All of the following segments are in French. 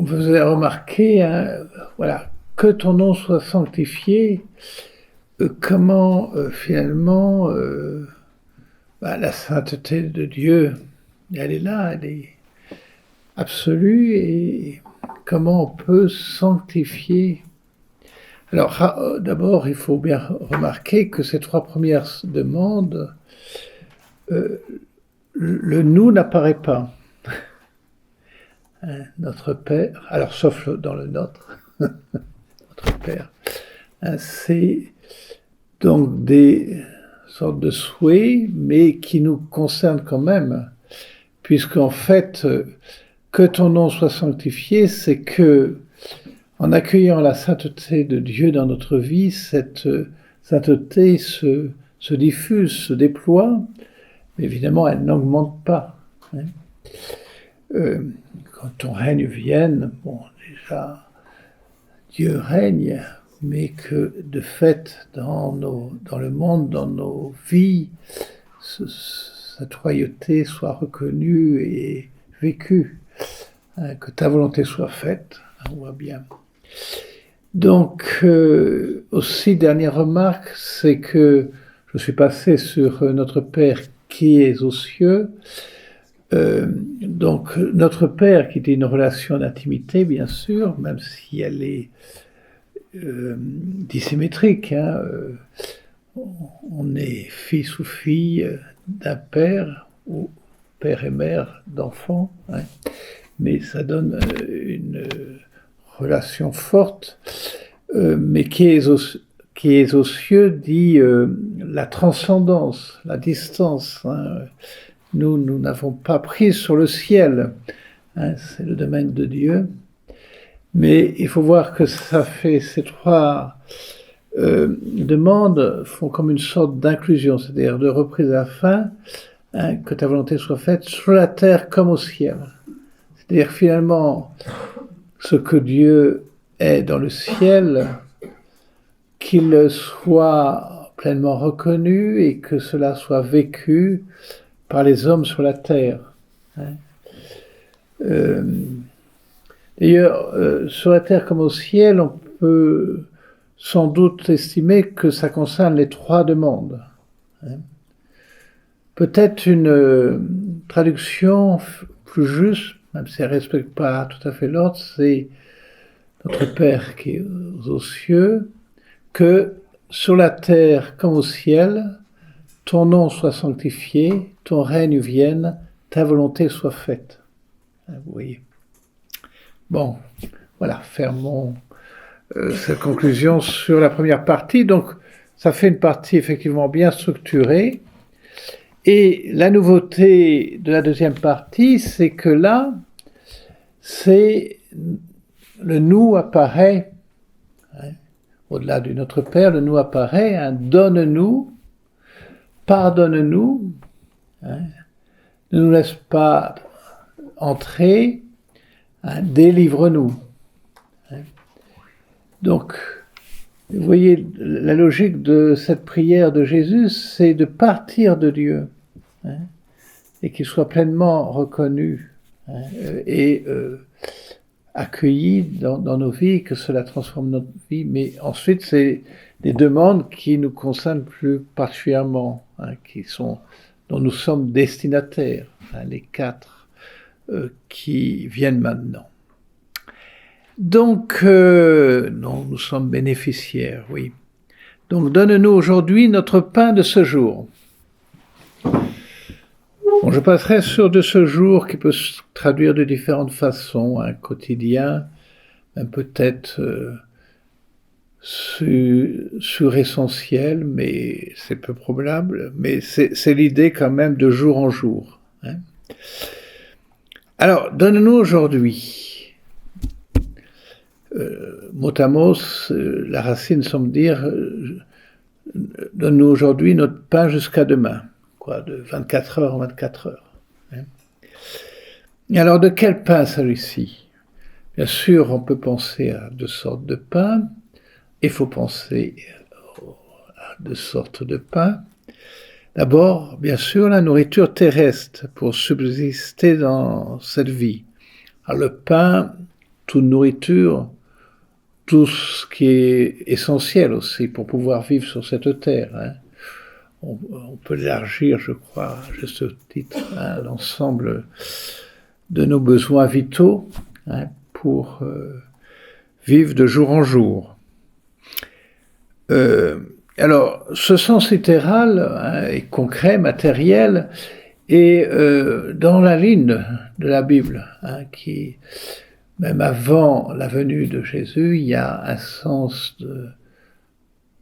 vous avez remarqué, hein, voilà, que ton nom soit sanctifié, comment finalement la sainteté de Dieu, elle est là, elle est absolue, et comment on peut sanctifier. Alors d'abord, il faut bien remarquer que ces trois premières demandes, le nous n'apparaît pas. Notre Père, alors sauf dans le nôtre, notre Père, c'est donc des sortes de souhaits, mais qui nous concernent quand même, puisqu'en fait, que ton nom soit sanctifié, c'est que, en accueillant la sainteté de Dieu dans notre vie, cette sainteté se diffuse, se déploie, mais évidemment, elle n'augmente pas. Hein. Quand ton règne vienne, bon, déjà, Dieu règne, mais que de fait, dans le monde, dans nos vies, cette royauté soit reconnue et vécue, hein, que ta volonté soit faite, hein, on voit bien. Donc, aussi, dernière remarque, c'est que je suis passé sur notre Père qui est aux cieux. Donc, notre Père, qui est une relation d'intimité, bien sûr, même si elle est dissymétrique. Hein, on est fils ou fille d'un père, ou père et mère d'enfants, hein, mais ça donne une relation forte, mais qui est aux cieux, dit la transcendance, la distance. Hein. Nous n'avons pas prise sur le ciel, hein, c'est le domaine de Dieu. Mais il faut voir que ça fait ces trois demandes font comme une sorte d'inclusion, c'est-à-dire de reprise à la fin, hein, que ta volonté soit faite sur la terre comme au ciel. C'est-à-dire finalement ce que Dieu est dans le ciel, qu'il soit pleinement reconnu et que cela soit vécu par les hommes sur la terre. Hein. D'ailleurs, sur la terre comme au ciel, on peut sans doute estimer que ça concerne les trois demandes. Hein. Peut-être une traduction plus juste, même si elle ne respecte pas tout à fait l'ordre, c'est notre Père qui est aux cieux, que sur la terre comme au ciel, ton nom soit sanctifié, ton règne vienne, ta volonté soit faite. Vous voyez. Bon, voilà, fermons cette conclusion sur la première partie. Donc, ça fait une partie effectivement bien structurée. Et la nouveauté de la deuxième partie, c'est que là, c'est le nous apparaît, hein, au-delà du Notre Père, le nous apparaît, hein, donne-nous, pardonne-nous, hein, ne nous laisse pas entrer, hein, délivre-nous. Hein. Donc, vous voyez, la logique de cette prière de Jésus, c'est de partir de Dieu, hein, et qu'il soit pleinement reconnu, hein, et accueilli dans nos vies, que cela transforme notre vie. Mais ensuite, c'est des demandes qui nous concernent plus particulièrement, hein, dont nous sommes destinataires, hein, les quatre qui viennent maintenant. Donc, non, nous sommes bénéficiaires, oui. Donc, donne-nous aujourd'hui notre pain de ce jour. Bon, je passerai sur de ce jour qui peut se traduire de différentes façons, un quotidien, peut-être sur-essentiel, mais c'est peu probable, mais c'est l'idée quand même de jour en jour. Hein. Alors, donne-nous aujourd'hui. Mot à mot, la racine semble dire donne-nous aujourd'hui notre pain jusqu'à demain, quoi, de 24 heures en 24 heures. Hein. Et alors, de quel pain s'agit-il ? Bien sûr, on peut penser à deux sortes de pain. Il faut penser à deux sortes de pain. D'abord, bien sûr, la nourriture terrestre pour subsister dans cette vie. Alors, le pain toute nourriture, tout ce qui est essentiel aussi pour pouvoir vivre sur cette terre. Hein. On peut élargir, je crois, à juste titre, hein, l'ensemble de nos besoins vitaux, hein, pour vivre de jour en jour. Alors, ce sens littéral, hein, et concret, matériel, est dans la ligne de la Bible, hein, qui, même avant la venue de Jésus, il y a un sens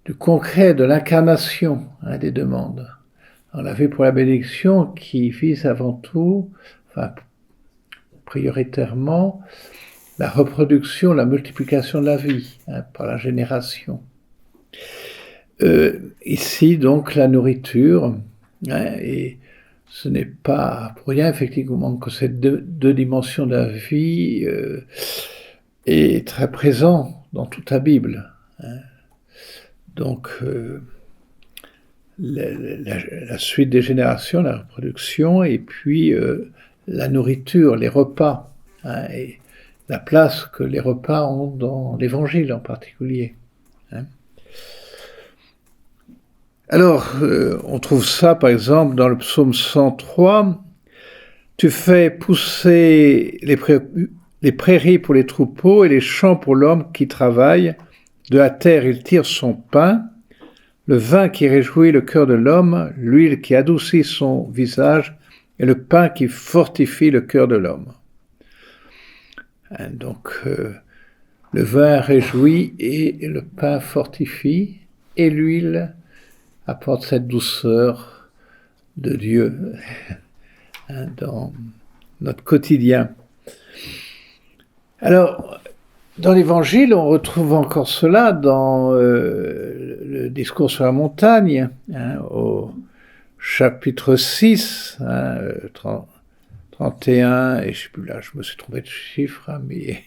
du concret, de l'incarnation, hein, des demandes. On l'a vu pour la bénédiction qui vise avant tout, enfin, prioritairement, la reproduction, la multiplication de la vie, hein, par la génération. Ici, donc, la nourriture, hein, et ce n'est pas pour rien, effectivement, que ces deux dimensions de la vie est très présent dans toute la Bible. Hein. Donc, la suite des générations, la reproduction, et puis la nourriture, les repas, hein, et la place que les repas ont dans l'Évangile en particulier. Hein. Alors, on trouve ça, par exemple, dans le psaume 103. Tu fais pousser les prairies pour les troupeaux et les champs pour l'homme qui travaille. De la terre, il tire son pain. Le vin qui réjouit le cœur de l'homme, l'huile qui adoucit son visage et le pain qui fortifie le cœur de l'homme. Donc, le vin réjouit et le pain fortifie et l'huile apporte cette douceur de Dieu, hein, dans notre quotidien. Alors, dans l'Évangile, on retrouve encore cela dans le discours sur la montagne, hein, au chapitre 6, hein, 31, et je sais plus là, je me suis trompé de chiffre, hein, mais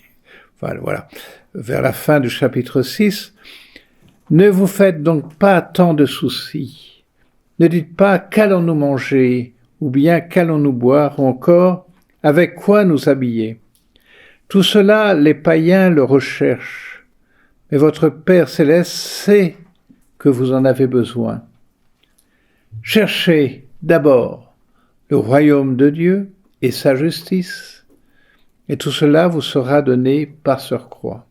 enfin, voilà, vers la fin du chapitre 6. Ne vous faites donc pas tant de soucis. Ne dites pas qu'allons-nous manger, ou bien qu'allons-nous boire, ou encore avec quoi nous habiller. Tout cela, les païens le recherchent, mais votre Père céleste sait que vous en avez besoin. Cherchez d'abord le royaume de Dieu et sa justice, et tout cela vous sera donné par surcroît.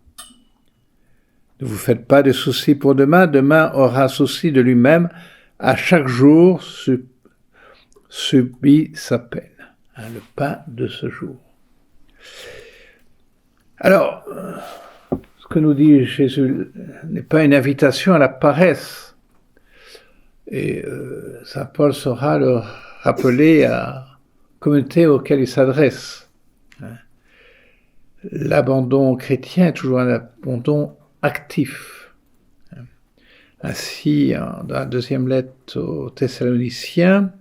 Ne vous faites pas de soucis pour demain, demain aura souci de lui-même, à chaque jour subit sa peine. Hein, le pain de ce jour. Alors, ce que nous dit Jésus n'est pas une invitation à la paresse. Et saint Paul saura le rappeler à la communauté auquel il s'adresse. Hein. L'abandon chrétien est toujours un abandon actif. Ainsi, dans la deuxième lettre aux Thessaloniciens,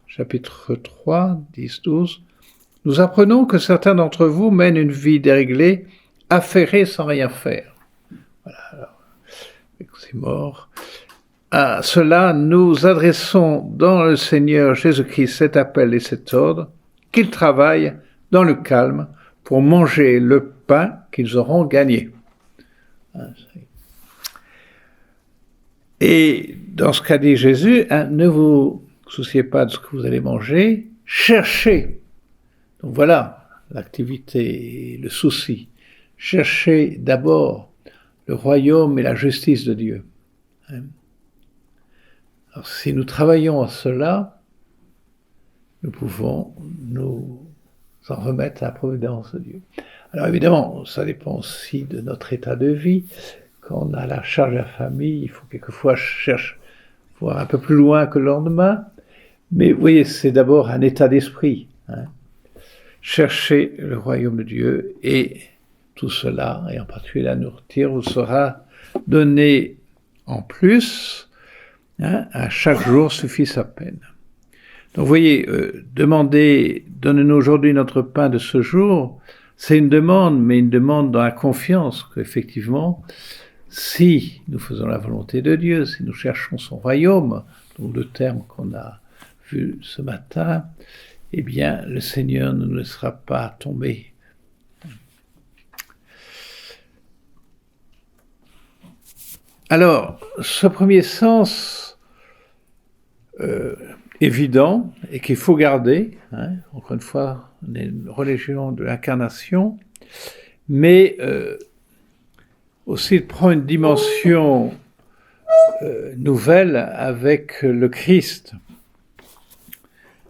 chapitre 3, 10-12, nous apprenons que certains d'entre vous mènent une vie déréglée, affairée sans rien faire. Voilà, alors, c'est mort. À cela, nous adressons dans le Seigneur Jésus-Christ cet appel et cet ordre, qu'ils travaillent dans le calme pour manger le pain qu'ils auront gagné. Et dans ce qu'a dit Jésus, hein, ne vous souciez pas de ce que vous allez manger, cherchez. Donc voilà l'activité, le souci. Cherchez d'abord le royaume et la justice de Dieu. Hein. Alors si nous travaillons à cela, nous pouvons nous en remettre à la providence de Dieu. Alors évidemment, ça dépend aussi de notre état de vie. Quand on a la charge de la famille, il faut quelquefois chercher, voir un peu plus loin que le lendemain. Mais vous voyez, c'est d'abord un état d'esprit. Hein. Cherchez le royaume de Dieu et tout cela, et en particulier la nourriture, vous sera donné en plus. Hein, à chaque jour suffit sa peine. Donc vous voyez, demander, donnez-nous aujourd'hui notre pain de ce jour, c'est une demande, mais une demande dans la confiance qu'effectivement, si nous faisons la volonté de Dieu, si nous cherchons son royaume, donc le terme qu'on a vu ce matin, eh bien, le Seigneur ne nous laissera pas tomber. Alors, ce premier sens évident et qu'il faut garder, encore une fois, on est une religion de l'incarnation, mais aussi il prend une dimension nouvelle avec le Christ.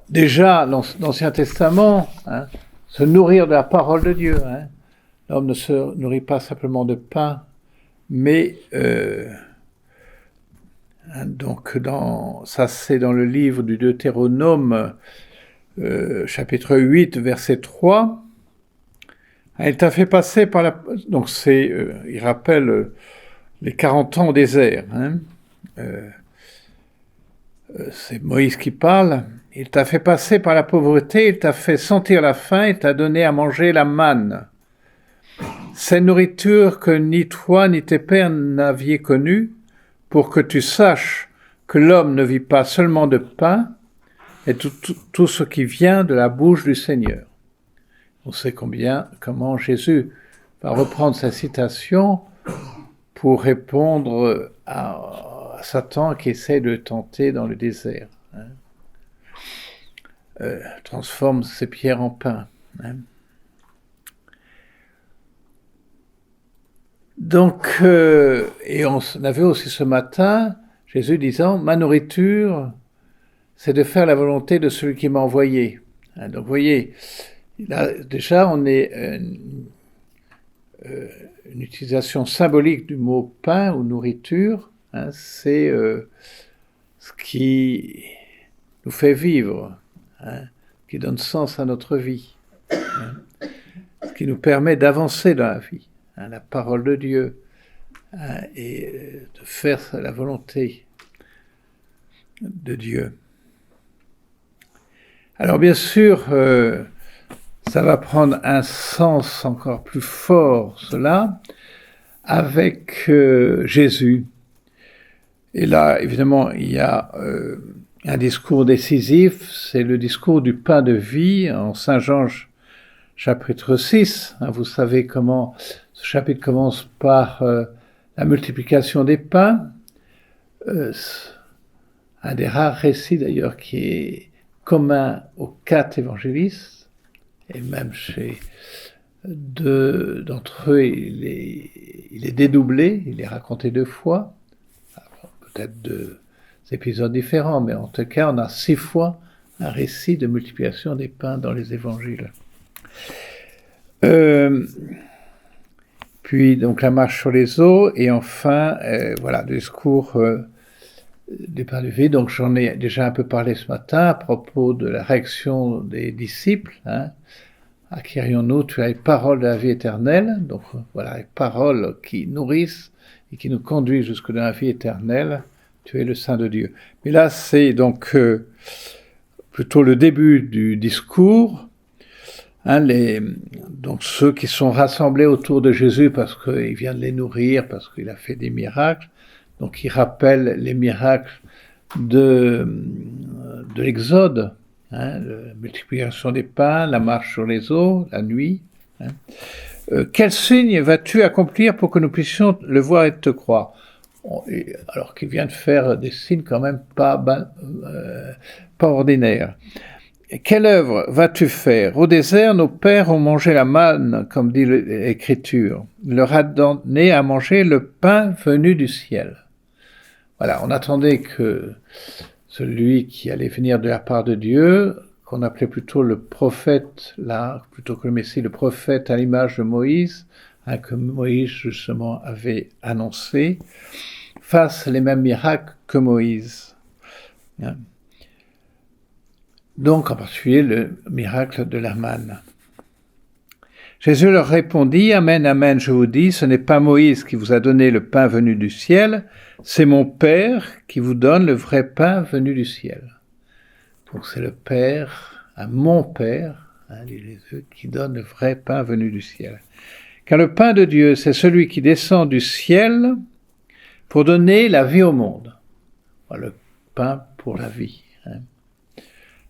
Déjà, dans l'Ancien Testament, se nourrir de la parole de Dieu. L'homme ne se nourrit pas simplement de pain, mais donc ça c'est dans le livre du Deutéronome, chapitre 8, verset 3. Il t'a fait passer par la... Donc il rappelle les 40 ans au désert. C'est Moïse qui parle. Il t'a fait passer par la pauvreté, il t'a fait sentir la faim, il t'a donné à manger la manne. Cette nourriture que ni toi ni tes pères n'aviez connue, pour que tu saches que l'homme ne vit pas seulement de pain, et tout ce qui vient de la bouche du Seigneur. On sait comment Jésus va reprendre sa citation pour répondre à Satan qui essaie de le tenter dans le désert. Transforme ces pierres en pain. Donc, et on avait aussi ce matin Jésus disant « Ma nourriture, c'est de faire la volonté de celui qui m'a envoyé. » Donc, vous voyez, là, déjà, on est une utilisation symbolique du mot « pain » ou « nourriture ». C'est ce qui nous fait vivre, qui donne sens à notre vie, ce qui nous permet d'avancer dans la vie, la parole de Dieu, et de faire la volonté de Dieu. Alors bien sûr, ça va prendre un sens encore plus fort, cela, avec Jésus. Et là, évidemment, il y a un discours décisif, c'est le discours du pain de vie en Saint Jean chapitre 6. Vous savez comment ce chapitre commence par la multiplication des pains. Un des rares récits d'ailleurs qui est commun aux 4 évangélistes, et même chez 2 d'entre eux, il est dédoublé, il est raconté 2 fois. Peut-être 2 épisodes différents, mais en tout cas, on a 6 fois un récit de multiplication des pains dans les évangiles. Puis, donc, la marche sur les eaux, et enfin, voilà, le discours du pain de vie. Donc, j'en ai déjà un peu parlé ce matin à propos de la réaction des disciples. Acquérions-nous, tu as les paroles de la vie éternelle. Donc, voilà, les paroles qui nourrissent et qui nous conduisent jusque dans la vie éternelle. Tu es le Saint de Dieu. Mais là, c'est donc plutôt le début du discours. Donc ceux qui sont rassemblés autour de Jésus parce qu'il vient de les nourrir, parce qu'il a fait des miracles. Donc il rappelle les miracles de l'Exode, la multiplication des pains, la marche sur les eaux, la nuit. Quel signe vas-tu accomplir pour que nous puissions le voir et te croire ? Alors qu'il vient de faire des signes quand même pas ordinaires. Quelle œuvre vas-tu faire ? Au désert, nos pères ont mangé la manne, comme dit l'Écriture. Il leur a donné à manger le pain venu du ciel. Voilà, on attendait que celui qui allait venir de la part de Dieu, qu'on appelait plutôt le prophète, là, plutôt que le Messie, le prophète à l'image de Moïse, que Moïse justement avait annoncé, fasse les mêmes miracles que Moïse. Donc, en particulier, le miracle de la manne. Jésus leur répondit, « Amen, amen, je vous dis, ce n'est pas Moïse qui vous a donné le pain venu du ciel, c'est mon Père qui vous donne le vrai pain venu du ciel. » Donc, c'est le Père, mon Père, dit Jésus, qui donne le vrai pain venu du ciel. Car le pain de Dieu, c'est celui qui descend du ciel pour donner la vie au monde. Voilà, le pain pour la vie.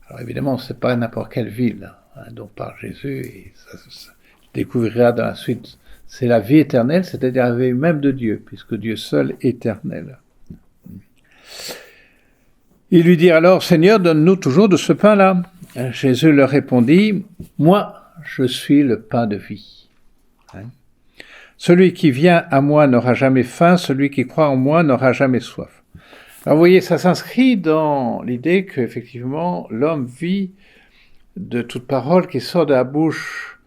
Alors évidemment, ce n'est pas n'importe quelle ville dont parle Jésus, et ça découvrira dans la suite c'est la vie éternelle, c'est-à-dire la vie même de Dieu, puisque Dieu seul est éternel. Ils lui dirent alors, Seigneur, donne-nous toujours de ce pain-là. Jésus leur répondit, moi, je suis le pain de vie. Celui qui vient à moi n'aura jamais faim, celui qui croit en moi n'aura jamais soif. Alors vous voyez, ça s'inscrit dans l'idée qu'effectivement, l'homme vit de toute parole qui sort de la bouche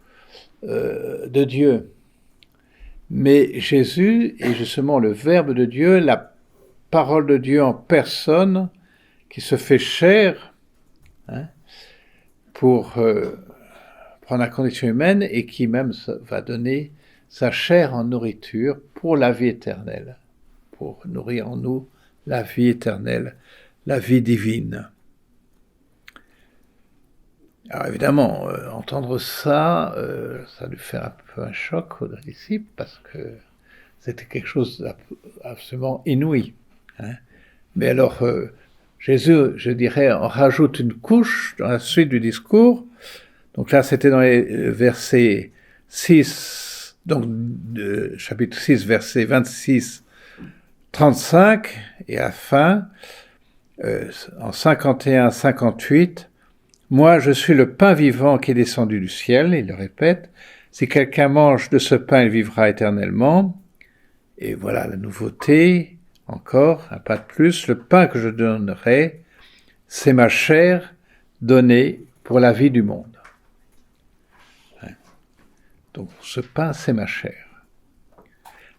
de Dieu. Mais Jésus est justement le Verbe de Dieu, la parole de Dieu en personne, qui se fait chair pour prendre la condition humaine et qui même va donner sa chair en nourriture pour la vie éternelle, pour nourrir en nous la vie éternelle, la vie divine. Alors évidemment, entendre ça, ça lui fait un peu un choc aux disciples parce que c'était quelque chose d'absolument inouï. Mais alors, Jésus, je dirais, en rajoute une couche dans la suite du discours. Donc là, c'était dans les versets 6, donc chapitre 6, versets 26, 35, et à la fin, en 51, 58, moi, je suis le pain vivant qui est descendu du ciel, il le répète. Si quelqu'un mange de ce pain, il vivra éternellement. Et voilà la nouveauté, encore, un pas de plus. Le pain que je donnerai, c'est ma chair donnée pour la vie du monde. Donc, ce pain, c'est ma chair.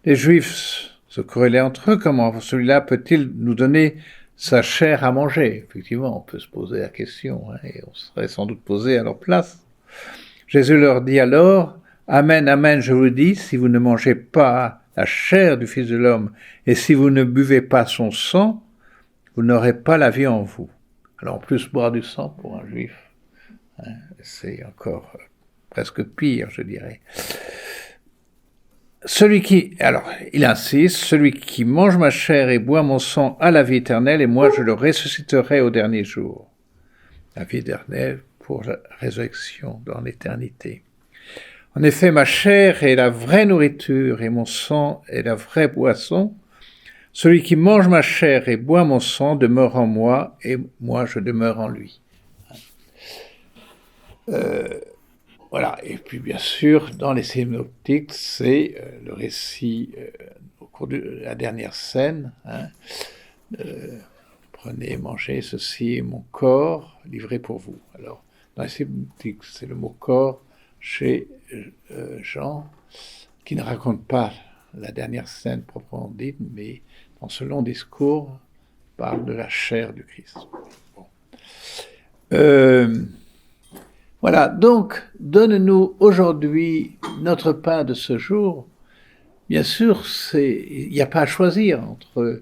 Les Juifs se querellaient entre eux. Comment celui-là peut-il nous donner sa chair à manger? Effectivement, on peut se poser la question, et on serait sans doute posé à leur place. Jésus leur dit alors, « Amen, amen, je vous dis, si vous ne mangez pas la chair du Fils de l'homme, et si vous ne buvez pas son sang, vous n'aurez pas la vie en vous. » Alors en plus, boire du sang pour un Juif, c'est encore presque pire, je dirais. Alors, il insiste, celui qui mange ma chair et boit mon sang a la vie éternelle, et moi je le ressusciterai au dernier jour. La vie éternelle pour la résurrection dans l'éternité. En effet, ma chair est la vraie nourriture et mon sang est la vraie boisson. Celui qui mange ma chair et boit mon sang demeure en moi, et moi je demeure en lui. Voilà, et puis bien sûr, dans les synoptiques, c'est le récit au cours de la dernière scène. Prenez, mangez, ceci est mon corps livré pour vous. Alors, dans les synoptiques, c'est le mot corps chez Jean, qui ne raconte pas la dernière scène proprement dite, mais dans ce long discours, parle de la chair du Christ. Bon. Voilà, donc, donne-nous aujourd'hui notre pain de ce jour. Bien sûr, il n'y a pas à choisir entre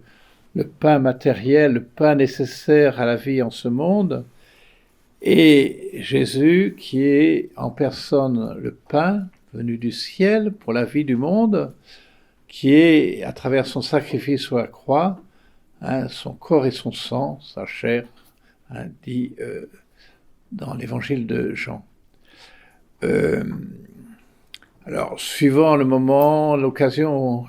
le pain matériel, le pain nécessaire à la vie en ce monde, et Jésus qui est en personne le pain venu du ciel pour la vie du monde, qui est, à travers son sacrifice sur la croix, son corps et son sang, sa chair, dit dans l'évangile de Jean. Alors, suivant le moment, l'occasion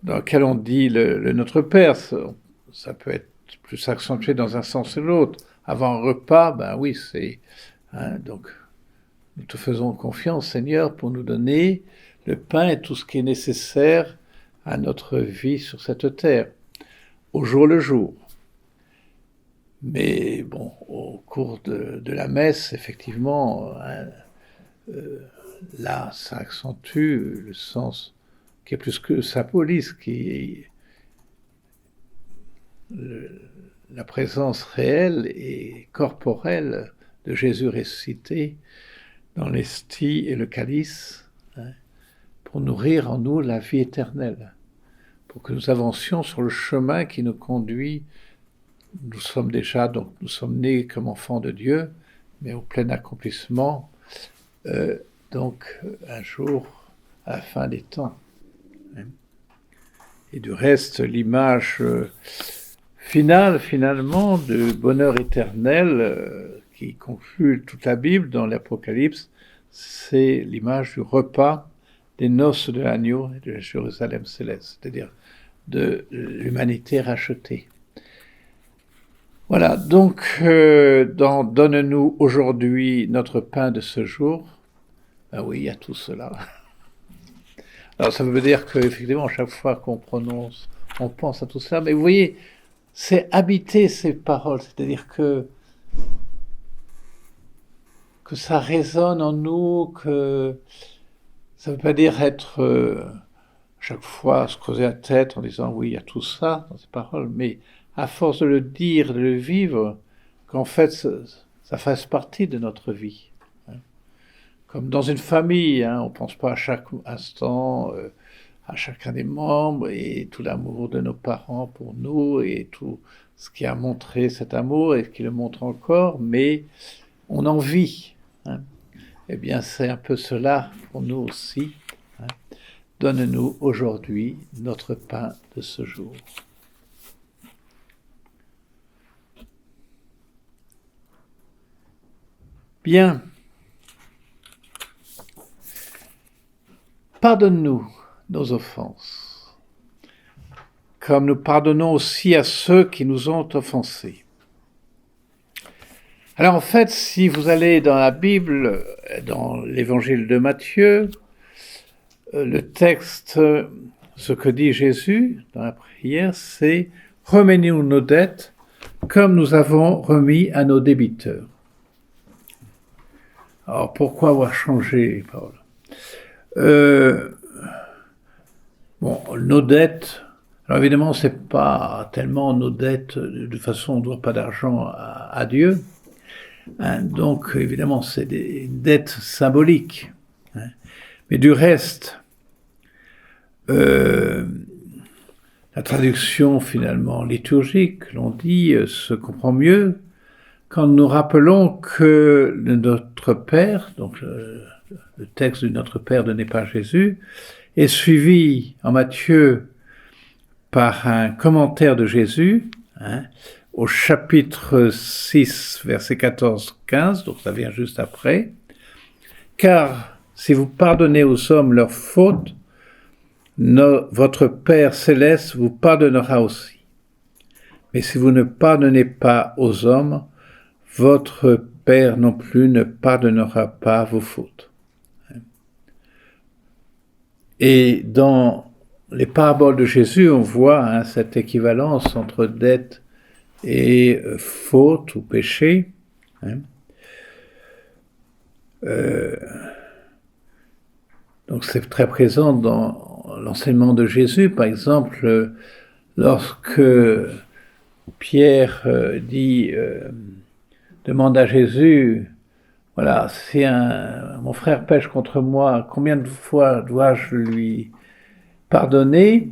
dans laquelle on dit le Notre Père, ça peut être plus accentué dans un sens ou l'autre. Avant un repas, ben oui, c'est... donc, nous te faisons confiance, Seigneur, pour nous donner le pain et tout ce qui est nécessaire à notre vie sur cette terre, au jour le jour. Mais bon, au cours de la messe, effectivement, là, ça accentue le sens qui est plus que symbolique, qui est la présence réelle et corporelle de Jésus ressuscité dans l'hostie et le calice, pour nourrir en nous la vie éternelle, pour que nous avancions sur le chemin qui nous conduit. Nous sommes nés comme enfants de Dieu, mais au plein accomplissement, donc un jour à la fin des temps. Et du reste, l'image finale, finalement, du bonheur éternel qui conclut toute la Bible dans l'Apocalypse, c'est l'image du repas des noces de l'agneau et de Jérusalem céleste, c'est-à-dire de l'humanité rachetée. Voilà, donc donne-nous aujourd'hui notre pain de ce jour. Ben oui, il y a tout cela. Alors ça veut dire qu'effectivement, chaque fois qu'on prononce, on pense à tout cela, mais vous voyez, c'est habiter ces paroles, c'est-à-dire que ça résonne en nous, que ça ne veut pas dire être chaque fois se creuser la tête en disant oui, il y a tout ça dans ces paroles, mais à force de le dire, de le vivre, qu'en fait ça fasse partie de notre vie. Comme dans une famille, on ne pense pas à chaque instant à chacun des membres et tout l'amour de nos parents pour nous et tout ce qui a montré cet amour et qui le montre encore, mais on en vit. Eh bien, c'est un peu cela pour nous aussi. Donne-nous aujourd'hui notre pain de ce jour. Bien. Pardonne-nous nos offenses, comme nous pardonnons aussi à ceux qui nous ont offensés. Alors en fait, si vous allez dans la Bible, dans l'évangile de Matthieu, le texte, ce que dit Jésus dans la prière, c'est « Remets-nous nos dettes comme nous avons remis à nos débiteurs ». Alors pourquoi avoir changé, Paul ? Nos dettes, alors évidemment, c'est pas tellement nos dettes, de toute façon, on ne doit pas d'argent à Dieu, donc évidemment, c'est une dette symbolique, mais du reste, la traduction finalement liturgique, l'on dit, se comprend mieux quand nous rappelons que notre Père, donc le texte de Notre Père donné par Jésus, est suivi en Matthieu par un commentaire de Jésus, au chapitre 6, versets 14-15, donc ça vient juste après. « Car si vous pardonnez aux hommes leurs fautes, votre Père céleste vous pardonnera aussi. Mais si vous ne pardonnez pas aux hommes, votre Père non plus ne pardonnera pas vos fautes. » Et dans les paraboles de Jésus, on voit cette équivalence entre dette et faute ou péché. Donc c'est très présent dans l'enseignement de Jésus. Par exemple, lorsque Pierre demande à Jésus, voilà, si mon frère pêche contre moi, combien de fois dois-je lui pardonner?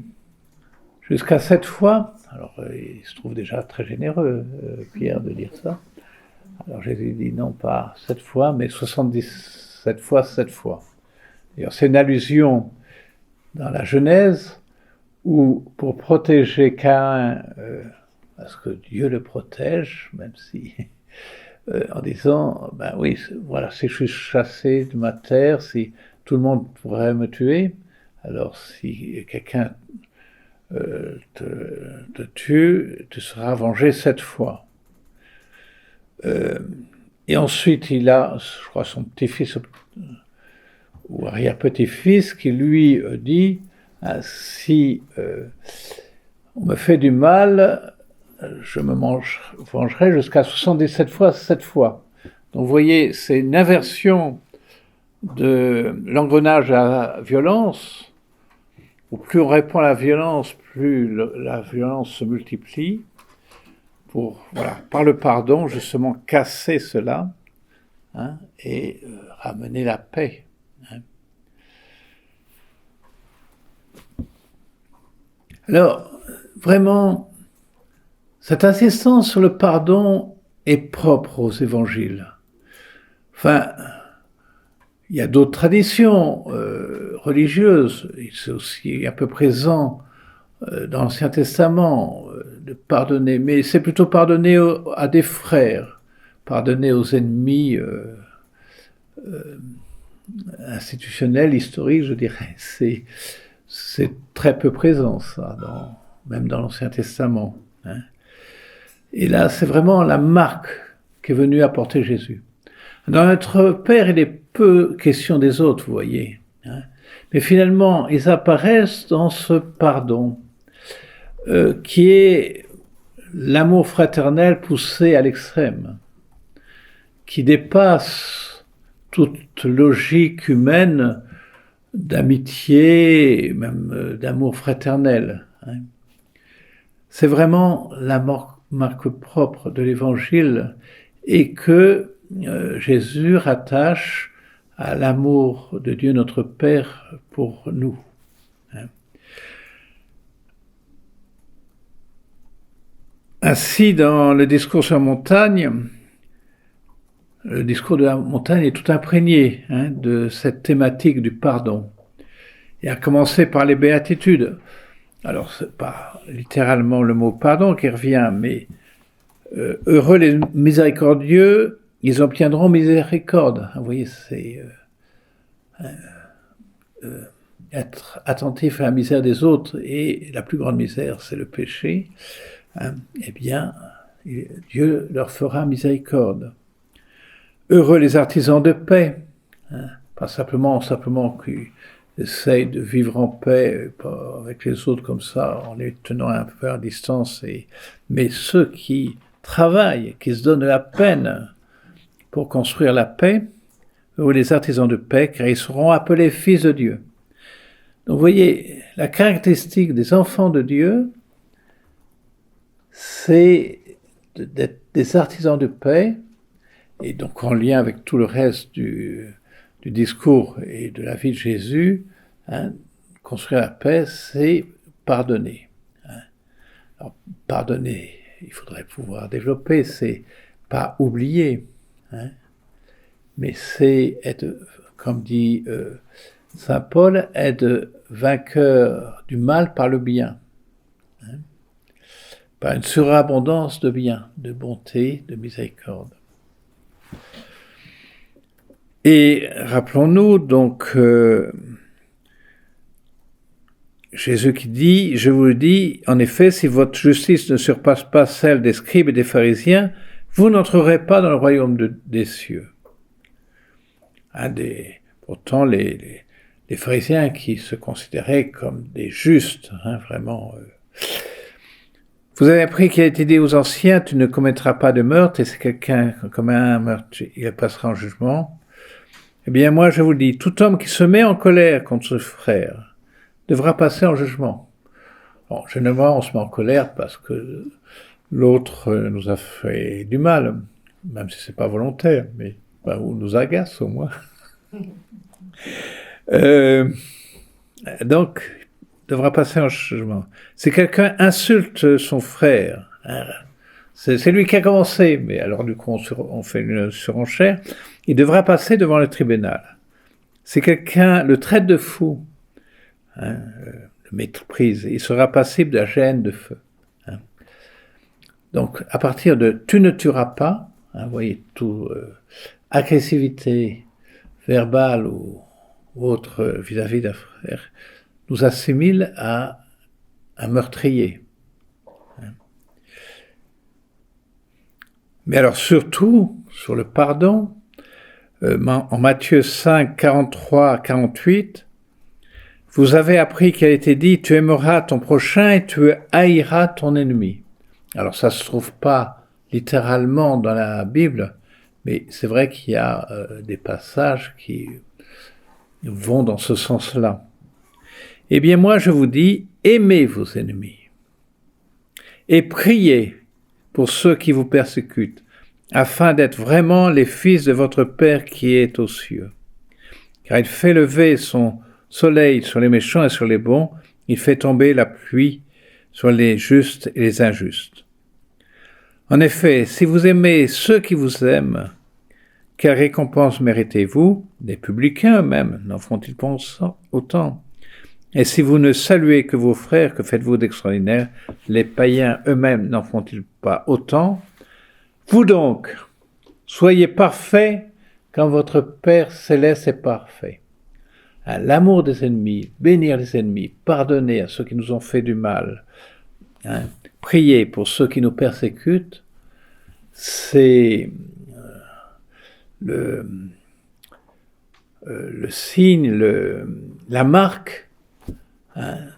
Jusqu'à 7 fois. Alors, il se trouve déjà très généreux, Pierre, de dire ça. Alors Jésus dit non pas 7 fois, mais 77 fois 7 fois. D'ailleurs, c'est une allusion dans la Genèse où, pour protéger Caïn, parce que Dieu le protège, même si... en disant, ben oui, voilà, si je suis chassé de ma terre, si tout le monde pourrait me tuer, alors si quelqu'un te tue, tu seras vengé 7 fois. Et ensuite, il a, je crois, son petit-fils ou arrière-petit-fils qui lui dit, si on me fait du mal, je me vengerai jusqu'à 77 fois 7 fois. Donc vous voyez, c'est une inversion de l'engrenage à la violence, où plus on répond à la violence, plus la violence se multiplie, pour, voilà, par le pardon, justement, casser cela, et ramener la paix. Alors, vraiment, cette insistance sur le pardon est propre aux évangiles. Enfin, il y a d'autres traditions religieuses, c'est aussi un peu présent dans l'Ancien Testament, de pardonner, mais c'est plutôt pardonner à des frères, pardonner aux ennemis, institutionnel, historique, je dirais. C'est très peu présent, ça, même dans l'Ancien Testament. Hein. Et là, c'est vraiment la marque qu'est venue apporter Jésus. Dans notre Père, il est peu question des autres, vous voyez. Hein. Mais finalement, ils apparaissent dans ce pardon, qui est l'amour fraternel poussé à l'extrême, qui dépasse toute logique humaine d'amitié, même d'amour fraternel. Hein. C'est vraiment la marque propre de l'Évangile et que Jésus rattache à l'amour de Dieu notre Père pour nous. Hein. Ainsi, dans le discours sur la montagne, le discours de la montagne est tout imprégné de cette thématique du pardon. Et à commencer par les béatitudes. Alors, c'est pas littéralement le mot pardon qui revient, mais heureux les miséricordieux, ils obtiendront miséricorde. Vous voyez, c'est être attentif à la misère des autres, et la plus grande misère, c'est le péché. Eh bien, Dieu leur fera miséricorde. Heureux les artisans de paix, pas simplement qui essayent de vivre en paix avec les autres comme ça, en les tenant un peu à distance, mais ceux qui travaillent, qui se donnent la peine pour construire la paix, heureux les artisans de paix, car ils seront appelés fils de Dieu. Donc vous voyez, la caractéristique des enfants de Dieu, c'est d'être des artisans de paix, et donc en lien avec tout le reste du discours et de la vie de Jésus, construire la paix, c'est pardonner. Alors, pardonner, il faudrait pouvoir développer, c'est pas oublier, mais c'est être, comme dit Saint Paul, être vainqueur du mal par le bien. Par une surabondance de bien, de bonté, de miséricorde. Et rappelons-nous donc Jésus qui dit, je vous le dis, en effet, si votre justice ne surpasse pas celle des scribes et des pharisiens, vous n'entrerez pas dans le royaume des cieux. Pourtant, les pharisiens qui se considéraient comme des justes, vraiment... Vous avez appris qu'il a été dit aux anciens, tu ne commettras pas de meurtre, et si quelqu'un commet un meurtre, il passera en jugement. Eh bien, moi, je vous dis, tout homme qui se met en colère contre son frère devra passer en jugement. Bon, généralement, on se met en colère parce que l'autre nous a fait du mal, même si c'est pas volontaire, mais ou nous agace au moins. Donc, devra passer en jugement. Si quelqu'un insulte son frère, c'est lui qui a commencé, mais alors du coup on fait une surenchère, il devra passer devant le tribunal. Si quelqu'un le traite de fou, le méprise, il sera passible de la gêne de feu. Donc à partir de tu ne tueras pas, vous voyez, tout agressivité verbale ou autre vis-à-vis d'un frère, nous assimile à un meurtrier. Mais alors surtout, sur le pardon, en Matthieu 5, 43 à 48, vous avez appris qu'il a été dit, tu aimeras ton prochain et tu haïras ton ennemi. Alors ça ne se trouve pas littéralement dans la Bible, mais c'est vrai qu'il y a des passages qui vont dans ce sens-là. Eh bien moi je vous dis, aimez vos ennemis et priez pour ceux qui vous persécutent, afin d'être vraiment les fils de votre Père qui est aux cieux. Car il fait lever son soleil sur les méchants et sur les bons, il fait tomber la pluie sur les justes et les injustes. En effet, si vous aimez ceux qui vous aiment, quelle récompense méritez-vous? Les publicains eux-mêmes n'en font-ils pas autant? Et si vous ne saluez que vos frères, que faites-vous d'extraordinaire? Les païens eux-mêmes n'en font-ils pas autant? Vous donc, soyez parfaits quand votre Père céleste est parfait. L'amour des ennemis, bénir les ennemis, pardonner à ceux qui nous ont fait du mal, prier pour ceux qui nous persécutent, c'est le signe, la marque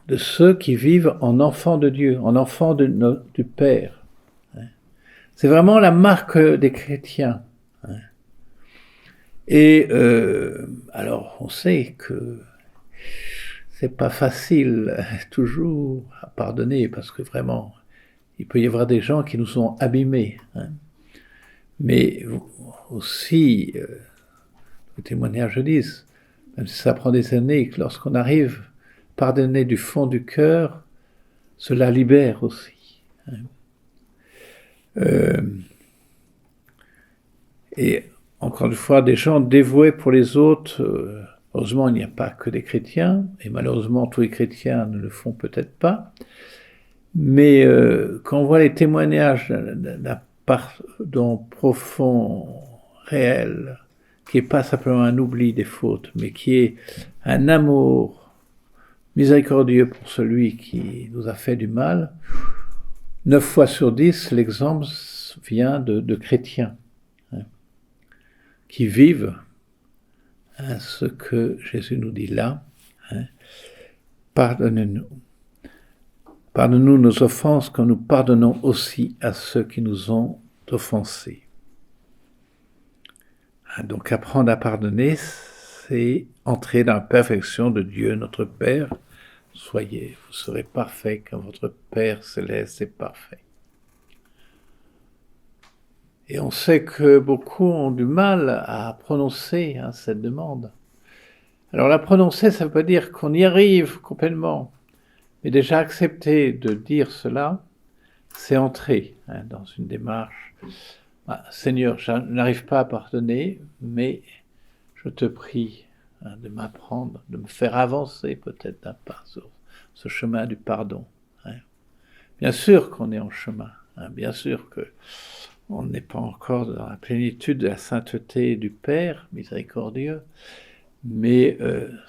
de ceux qui vivent en enfants de Dieu, en enfants du Père. C'est vraiment la marque des chrétiens. Et alors, on sait que c'est pas facile toujours à pardonner, parce que vraiment, il peut y avoir des gens qui nous ont abîmés. Mais aussi, le témoignage disent, même si ça prend des années, que lorsqu'on arrive à pardonner du fond du cœur, cela libère aussi. Et encore une fois, des gens dévoués pour les autres, heureusement il n'y a pas que des chrétiens, et malheureusement tous les chrétiens ne le font peut-être pas, mais quand on voit les témoignages d'un pardon profond, réel, qui n'est pas simplement un oubli des fautes, mais qui est un amour miséricordieux pour celui qui nous a fait du mal, 9 fois sur 10, l'exemple vient de chrétiens qui vivent ce que Jésus nous dit là. Pardonnez-nous. Pardonne-nous nos offenses comme nous pardonnons aussi à ceux qui nous ont offensés. Donc apprendre à pardonner, c'est entrer dans la perfection de Dieu, notre Père. Soyez, vous serez parfaits comme votre Père céleste est parfait. Et on sait que beaucoup ont du mal à prononcer cette demande. Alors la prononcer, ça ne veut pas dire qu'on y arrive complètement, mais déjà accepter de dire cela, c'est entrer dans une démarche. Seigneur, je n'arrive pas à pardonner, mais je te prie de m'apprendre, de me faire avancer peut-être d'un pas sur ce chemin du pardon. Bien sûr qu'on est en chemin, bien sûr qu'on n'est pas encore dans la plénitude de la sainteté du Père miséricordieux, mais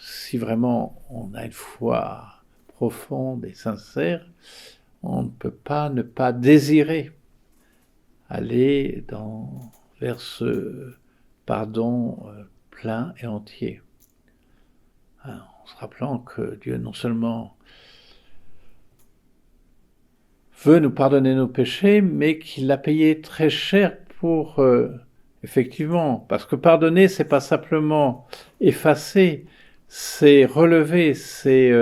si vraiment on a une foi profonde et sincère, on ne peut pas ne pas désirer aller vers ce pardon plein et entier. En se rappelant que Dieu non seulement veut nous pardonner nos péchés, mais qu'il l'a payé très cher pour, effectivement, parce que pardonner, c'est pas simplement effacer, c'est relever, c'est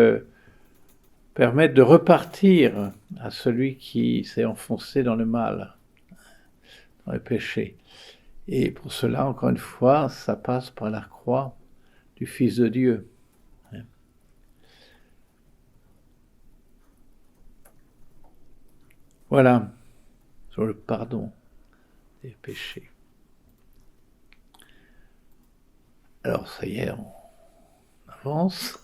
permettre de repartir à celui qui s'est enfoncé dans le mal, dans le péché. Et pour cela, encore une fois, ça passe par la croix du Fils de Dieu. Voilà, sur le pardon des péchés. Alors, ça y est, on avance.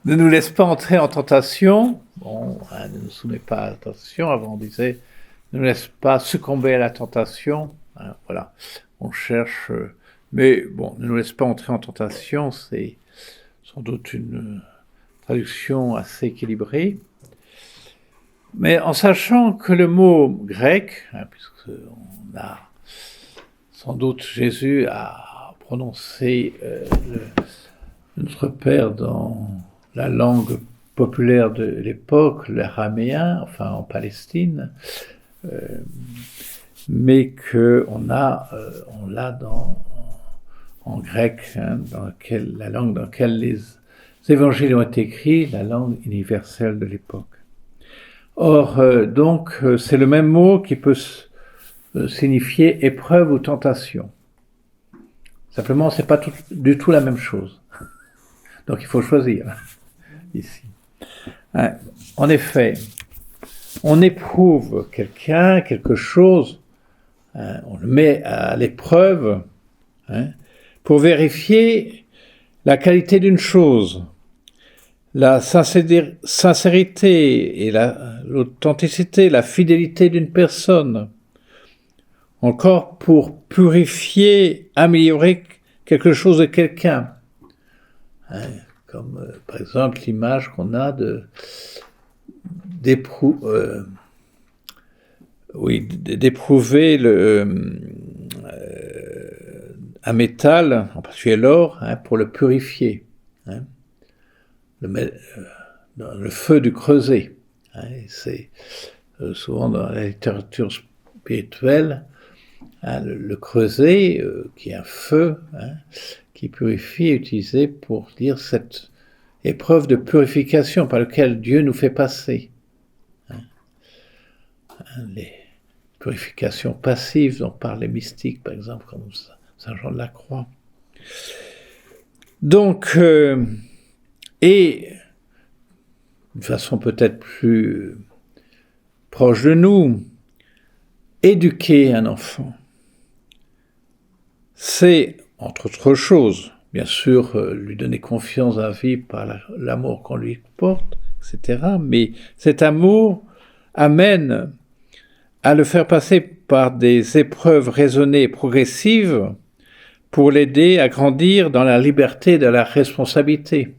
Ne nous laisse pas entrer en tentation. Bon, ne nous soumets pas à la tentation. Avant, on disait, ne nous laisse pas succomber à la tentation. Voilà, on cherche... mais bon, ne nous laisse pas entrer en tentation, c'est sans doute une traduction assez équilibrée. Mais en sachant que le mot grec, puisqu'on a sans doute Jésus a prononcé notre Père dans la langue populaire de l'époque, l'araméen, enfin en Palestine, mais qu'on l'a en grec, la langue dans laquelle les évangiles ont été écrits, la langue universelle de l'époque. Or, donc, c'est le même mot qui peut signifier épreuve ou tentation. Simplement, c'est pas du tout la même chose. Donc, il faut choisir ici. En effet, on éprouve quelque chose, on le met à l'épreuve pour vérifier la qualité d'une chose, la sincérité et l'authenticité, la fidélité d'une personne. encore pour purifier, améliorer quelque chose de quelqu'un. Hein, comme par exemple l'image qu'on a d'éprouver un métal, en particulier l'or, hein, pour le purifier. Hein, dans le feu du creuset. Hein, c'est souvent dans la littérature spirituelle, hein, le creuset, qui est un feu, hein, qui purifie, est utilisé pour dire cette épreuve de purification par laquelle Dieu nous fait passer. Hein, les purifications passives dont parlent les mystiques, par exemple, comme Saint Jean de la Croix. Donc, et d'une façon peut-être plus proche de nous, éduquer un enfant, c'est, entre autres choses, bien sûr, lui donner confiance à vivre par l'amour qu'on lui porte, etc. Mais cet amour amène à le faire passer par des épreuves raisonnées et progressives pour l'aider à grandir dans la liberté de la responsabilité.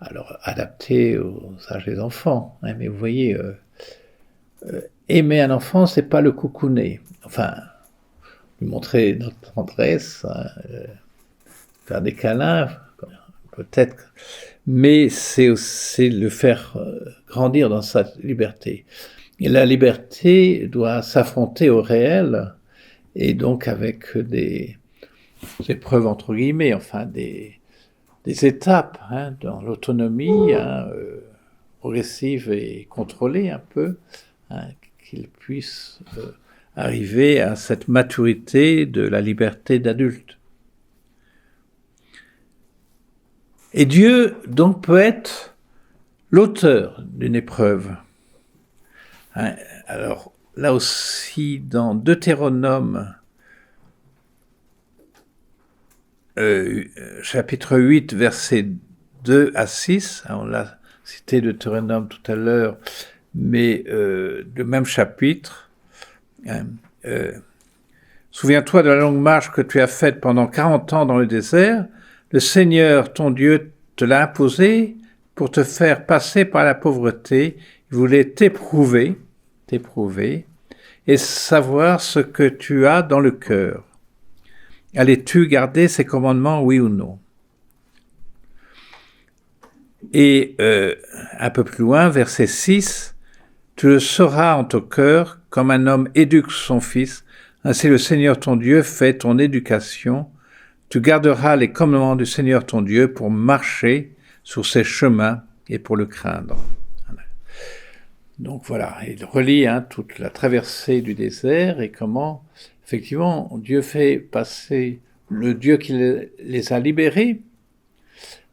Alors, adapté aux âges des enfants. Hein, mais vous voyez, aimer un enfant, c'est pas le coucouner. Enfin, lui montrer notre tendresse, hein, faire des câlins, peut-être, mais c'est aussi le faire grandir dans sa liberté. Et la liberté doit s'affronter au réel, et donc avec des épreuves entre guillemets, enfin des étapes, hein, dans l'autonomie, hein, progressive et contrôlée un peu, hein, qu'il puisse arriver à cette maturité de la liberté d'adulte. Et Dieu, donc, peut être l'auteur d'une épreuve. Hein, alors, là aussi, dans Deutéronome, chapitre 8, versets 2 à 6, hein, on l'a cité Deutéronome tout à l'heure, mais le même chapitre, hein, souviens-toi de la longue marche que tu as faite pendant 40 ans dans le désert, le Seigneur, ton Dieu, te l'a imposé pour te faire passer par la pauvreté, il voulait t'éprouver, et savoir ce que tu as dans le cœur. Allais-tu garder ses commandements, oui ou non? Et un peu plus loin, verset 6, « Tu le sauras en ton cœur, comme un homme éduque son fils, ainsi le Seigneur ton Dieu fait ton éducation. Tu garderas les commandements du Seigneur ton Dieu pour marcher sur ses chemins et pour le craindre. » Donc voilà, il relie toute la traversée du désert et comment, effectivement, Dieu fait passer le Dieu qui les a libérés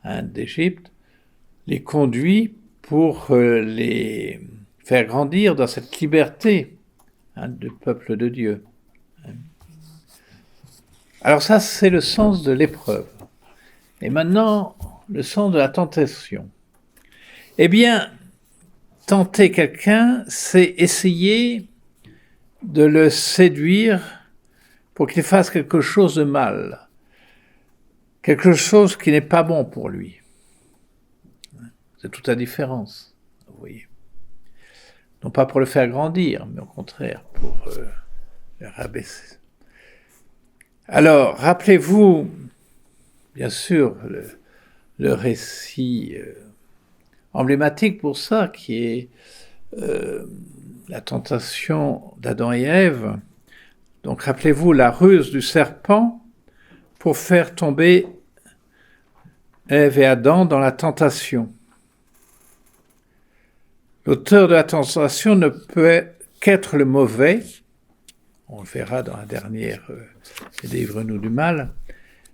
d'Égypte, les conduit pour les faire grandir dans cette liberté du peuple de Dieu. Alors ça, c'est le sens de l'épreuve. Et maintenant, le sens de la tentation. Eh bien, tenter quelqu'un, c'est essayer de le séduire pour qu'il fasse quelque chose de mal, quelque chose qui n'est pas bon pour lui. C'est toute la différence, vous voyez. Non pas pour le faire grandir, mais au contraire, pour le rabaisser. Alors, rappelez-vous, bien sûr, le récit emblématique pour ça, qui est la tentation d'Adam et Ève. Donc, rappelez-vous la ruse du serpent pour faire tomber Ève et Adam dans la tentation. L'auteur de la tentation ne peut qu'être le mauvais, on le verra dans la dernière Délivre-nous du mal,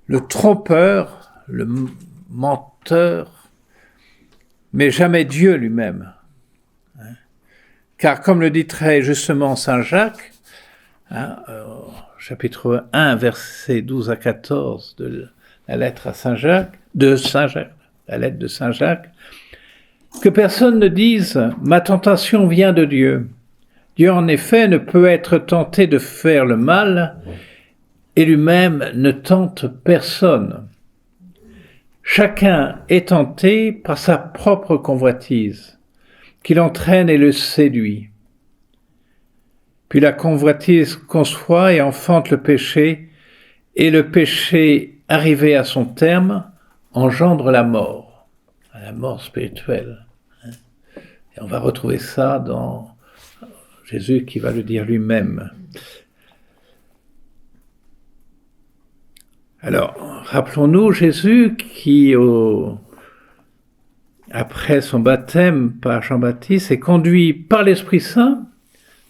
le trompeur, le menteur, mais jamais Dieu lui-même. Car comme le dit très justement saint Jacques, chapitre 1, versets 12 à 14 de la lettre à saint Jacques, la lettre de saint Jacques, que personne ne dise « Ma tentation vient de Dieu ». Dieu, en effet, ne peut être tenté de faire le mal, et lui-même ne tente personne. Chacun est tenté par sa propre convoitise, qui l'entraîne et le séduit. Puis la convoitise conçoit et enfante le péché, et le péché, arrivé à son terme, engendre la mort spirituelle. Et on va retrouver ça dans Jésus qui va le dire lui-même. Alors, rappelons-nous Jésus qui, après son baptême par Jean-Baptiste, est conduit par l'Esprit Saint,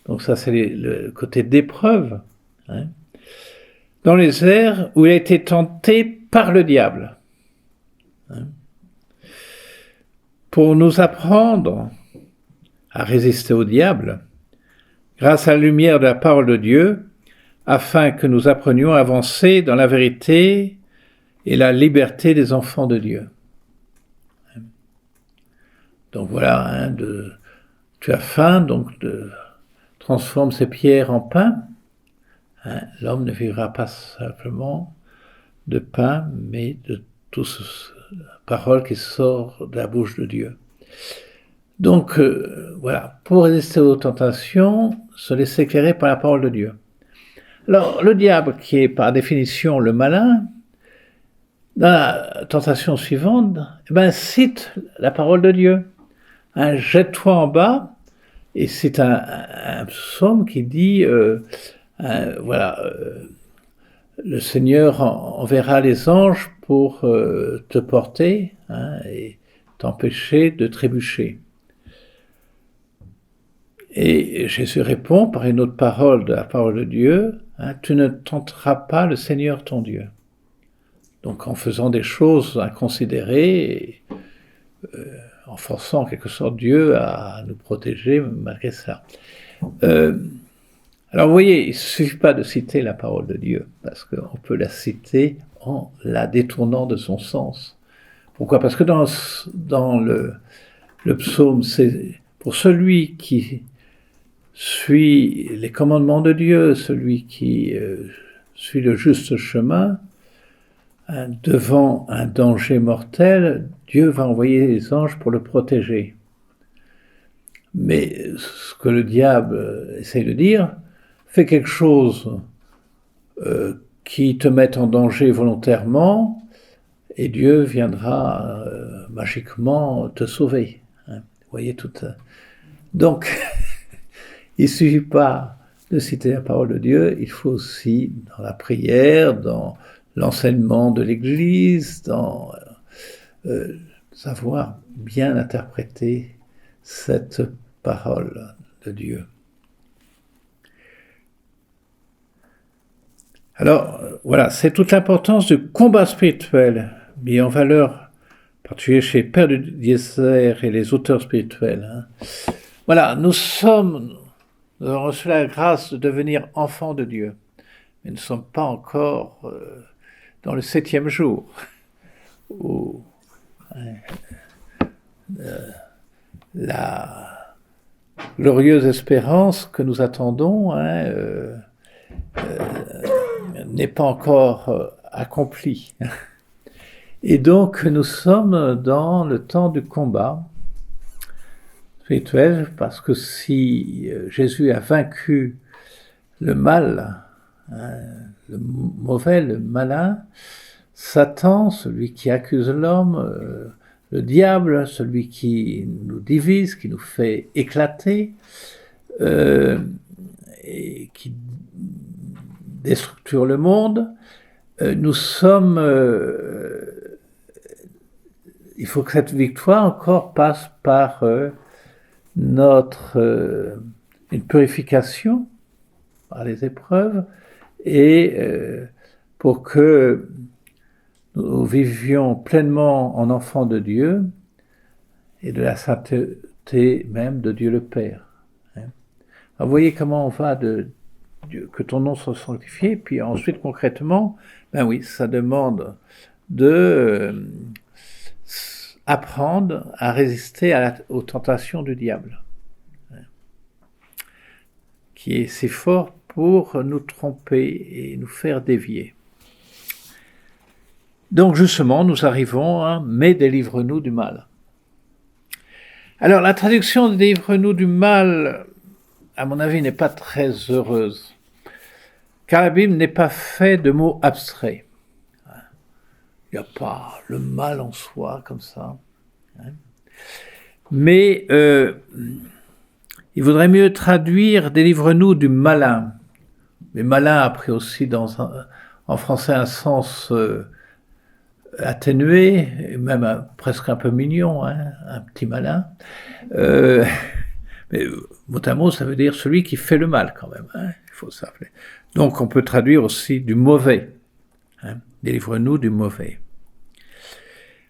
donc ça c'est le côté d'épreuve, dans les airs où il a été tenté par le diable. Pour nous apprendre à résister au diable, grâce à la lumière de la parole de Dieu, afin que nous apprenions à avancer dans la vérité et la liberté des enfants de Dieu. Donc voilà, tu as faim, donc transforme ces pierres en pain. L'homme ne vivra pas simplement de pain, mais de toute parole qui sort de la bouche de Dieu. Donc voilà, pour résister aux tentations, se laisser éclairer par la parole de Dieu. Alors, le diable, qui est par définition le malin, dans la tentation suivante, cite la parole de Dieu. Jette-toi en bas, et c'est un psaume qui dit, le Seigneur enverra les anges pour te porter et t'empêcher de trébucher. Et Jésus répond par une autre parole de la parole de Dieu, tu ne tenteras pas le Seigneur ton Dieu. Donc en faisant des choses inconsidérées, et, en forçant en quelque sorte Dieu à nous protéger malgré ça. Alors vous voyez, il ne suffit pas de citer la parole de Dieu, parce qu'on peut la citer en la détournant de son sens. Pourquoi ? Parce que dans le psaume, c'est pour celui qui suit les commandements de Dieu, celui qui suit le juste chemin, devant un danger mortel, Dieu va envoyer les anges pour le protéger. Mais ce que le diable essaie de dire, fais quelque chose qui te mette en danger volontairement, et Dieu viendra magiquement te sauver. Vous voyez tout. Donc, il ne suffit pas de citer la parole de Dieu, il faut aussi, dans la prière, dans l'enseignement de l'Église, dans savoir bien interpréter cette parole de Dieu. Alors, voilà, c'est toute l'importance du combat spirituel mis en valeur, en particulier chez Père du Diézer et les auteurs spirituels. Voilà, nous avons reçu la grâce de devenir enfants de Dieu, mais nous ne sommes pas encore dans le 7e jour, où la glorieuse espérance que nous attendons n'est pas encore accomplie. Et donc nous sommes dans le temps du combat spirituel, parce que si Jésus a vaincu le mal, le mauvais, le malin, Satan, celui qui accuse l'homme, le diable, celui qui nous divise, qui nous fait éclater, et qui déstructure le monde, nous sommes... il faut que cette victoire encore passe par une purification, par les épreuves, et pour que nous vivions pleinement en enfants de Dieu et de la sainteté même de Dieu le Père. Alors, vous voyez comment on va de Dieu, que ton nom soit sanctifié, puis ensuite concrètement, oui, ça demande de apprendre à résister aux tentations du diable. qui est si fort pour nous tromper et nous faire dévier. Donc justement, nous arrivons à « Mais délivre-nous du mal ». Alors la traduction de « Délivre-nous du mal », à mon avis, n'est pas très heureuse, car la Bible n'est pas faite de mots abstraits. Il n'y a pas le mal en soi, comme ça. Mais il vaudrait mieux traduire « Délivre-nous du malin ». Mais malin a pris aussi en français un sens atténué, et même presque un peu mignon, un petit malin. Mais mot à mot, ça veut dire celui qui fait le mal quand même, il faut s'appeler. Donc on peut traduire aussi du mauvais. Délivre-nous du mauvais.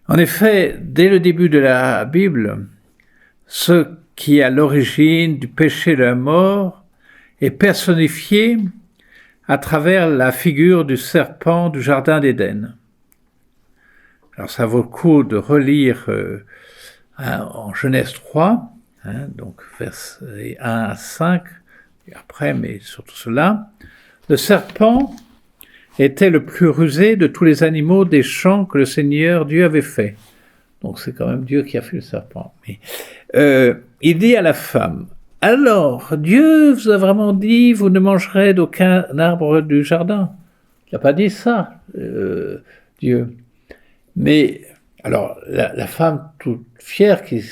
En effet, dès le début de la Bible, ce qui est à l'origine du péché de la mort est personnifié à travers la figure du serpent du Jardin d'Éden. Alors ça vaut le coup de relire en Genèse 3, donc versets 1 à 5, et après, mais surtout cela. Le serpent était le plus rusé de tous les animaux des champs que le Seigneur Dieu avait fait. Donc c'est quand même Dieu qui a fait le serpent. Mais, il dit à la femme, « Alors, Dieu vous a vraiment dit, vous ne mangerez d'aucun arbre du jardin ?» Il n'a pas dit ça, Dieu. Mais, alors, la femme toute fière, qui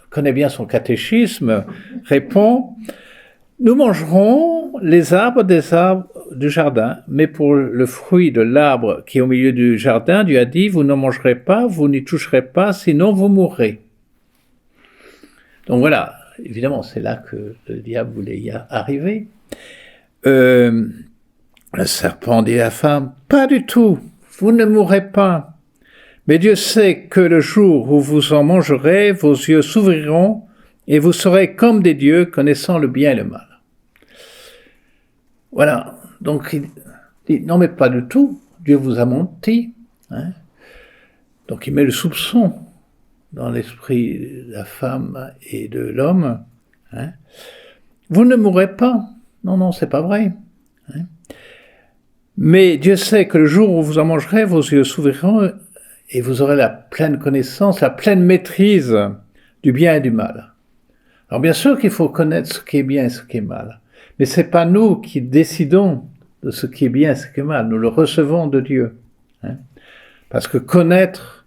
connaît bien son catéchisme, répond, « Nous mangerons les arbres des arbres du jardin, mais pour le fruit de l'arbre qui est au milieu du jardin, Dieu a dit, vous n'en mangerez pas, vous n'y toucherez pas, sinon vous mourrez. » Donc voilà, évidemment, c'est là que le diable voulait y arriver. Le serpent dit à la femme, « Pas du tout, vous ne mourrez pas. Mais Dieu sait que le jour où vous en mangerez, vos yeux s'ouvriront et vous serez comme des dieux, connaissant le bien et le mal. » Voilà, donc il dit, non mais pas du tout, Dieu vous a menti. Donc il met le soupçon dans l'esprit de la femme et de l'homme. Vous ne mourrez pas, non, c'est pas vrai. Mais Dieu sait que le jour où vous en mangerez, vos yeux s'ouvriront et vous aurez la pleine connaissance, la pleine maîtrise du bien et du mal. Alors bien sûr qu'il faut connaître ce qui est bien et ce qui est mal, mais c'est pas nous qui décidons de ce qui est bien et ce qui est mal, nous le recevons de Dieu. Parce que connaître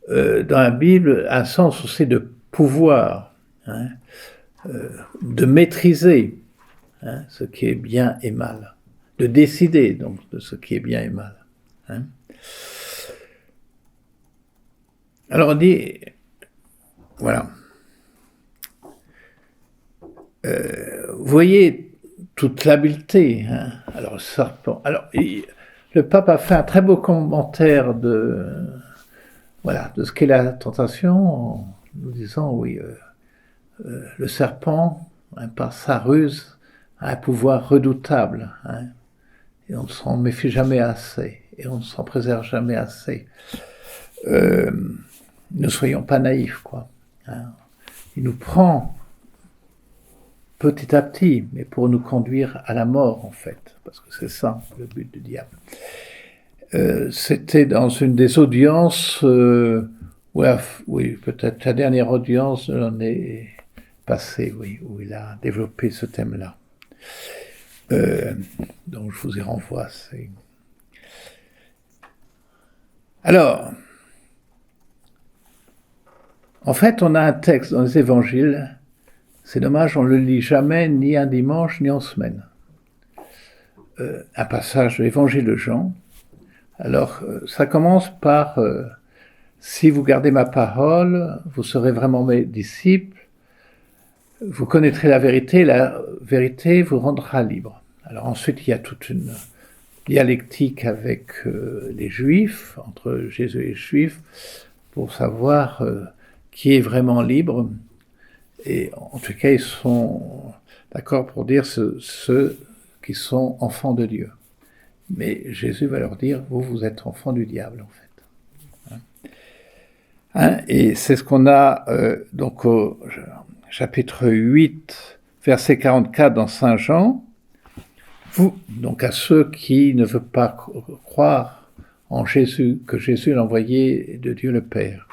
dans la Bible a un sens aussi de pouvoir, de maîtriser ce qui est bien et mal, de décider donc de ce qui est bien et mal. Alors on dit, voilà, vous voyez toute l'habileté. Alors le serpent. Alors le pape a fait un très beau commentaire de ce qu'est la tentation, en nous disant oui, le serpent, par sa ruse, a un pouvoir redoutable, et on ne s'en méfie jamais assez, et on ne s'en préserve jamais assez. Ne soyons pas naïfs, quoi. Il nous prend petit à petit, mais pour nous conduire à la mort, en fait, parce que c'est ça le but du diable. C'était dans une des audiences, oui, peut-être la dernière audience de l'année passée, oui, où il a développé ce thème-là. Donc je vous y renvoie. Alors, en fait, on a un texte dans les évangiles, c'est dommage, on ne le lit jamais, ni un dimanche, ni en semaine. Un passage de l'évangile de Jean. Alors, ça commence par « Si vous gardez ma parole, vous serez vraiment mes disciples, vous connaîtrez la vérité vous rendra libre. » Alors ensuite, il y a toute une dialectique avec les Juifs, entre Jésus et les Juifs, pour savoir qui est vraiment libre. Et en tout cas, ils sont d'accord pour dire ceux qui sont enfants de Dieu. Mais Jésus va leur dire, vous êtes enfants du diable, en fait. Et c'est ce qu'on a donc au chapitre 8, verset 44 dans Saint Jean, vous, donc à ceux qui ne veulent pas croire en Jésus, que Jésus est l'envoyé de Dieu le Père.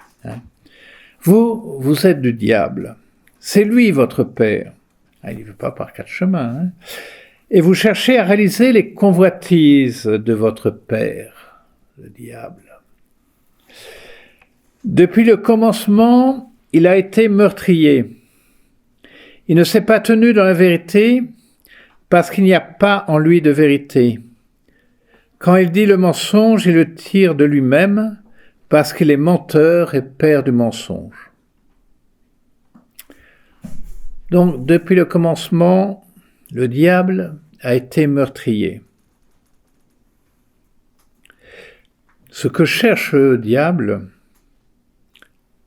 Vous êtes du diable. C'est lui votre Père. Il ne veut pas par quatre chemins. Et vous cherchez à réaliser les convoitises de votre Père, le diable. Depuis le commencement, il a été meurtrier. Il ne s'est pas tenu dans la vérité parce qu'il n'y a pas en lui de vérité. Quand il dit le mensonge, il le tire de lui-même parce qu'il est menteur et père du mensonge. Donc, depuis le commencement, le diable a été meurtrier. Ce que cherche le diable,